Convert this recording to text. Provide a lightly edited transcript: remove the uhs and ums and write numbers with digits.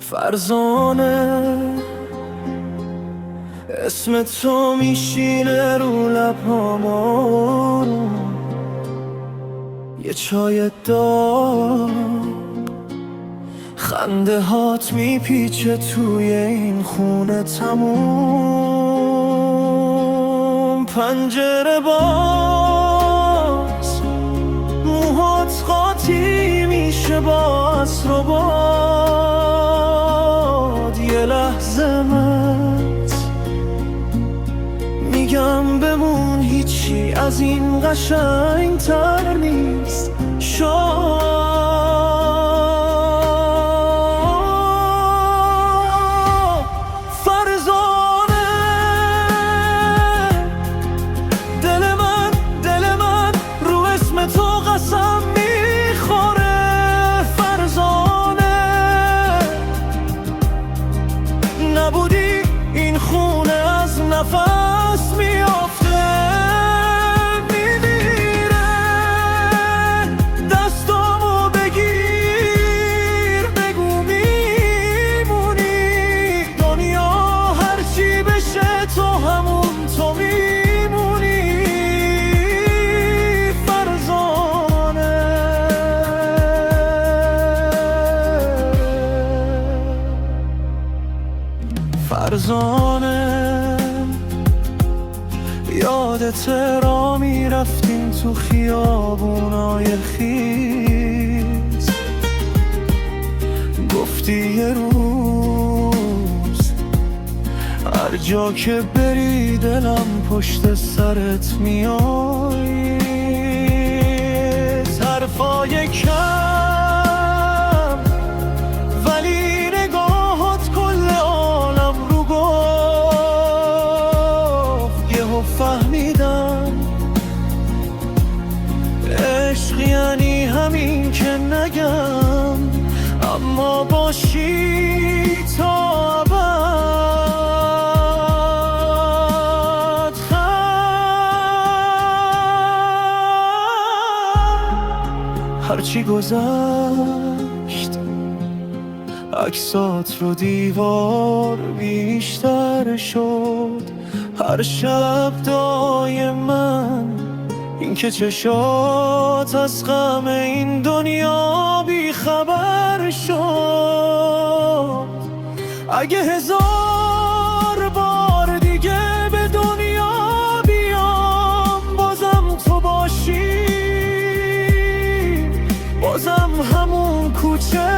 فرزانه اسم تو میشینه رو لبهامون، یه چای داغ خنده هات میپیچه توی این خونه تموم. پنجره باز موهات قاطی میشه با عصر و باد، یه لحظه مت میگم بمون، هیچی از این قشنگ تر نیست. فرزانه دل من رو اسم تو قسم میخوره. فرزانه نبودی این خونه از نفس میافته، میمیره. دستامو بگیر بگو میمونی، دنیا هرچی بشه تو همون تو میمونی. فرزانه فرزانه یادت را میرفتیم تو خیابونای خیز، گفتی یه روز هر جا که بری دلم پشت سرت میای. حرفای کم ولی نگاهات کل عالم رو گفت. یهو فهمیدم عشق یعنی همین که نگم اما باشی تا ابد. هرچی گذشت عکسات رو دیوار بیشتر شد، هر شب دعای من این که چشات از غم این دنیا بیخبر شد. اگه هزار بار دیگه به دنیا بیام بازم تو باشی، بازم همون کوچه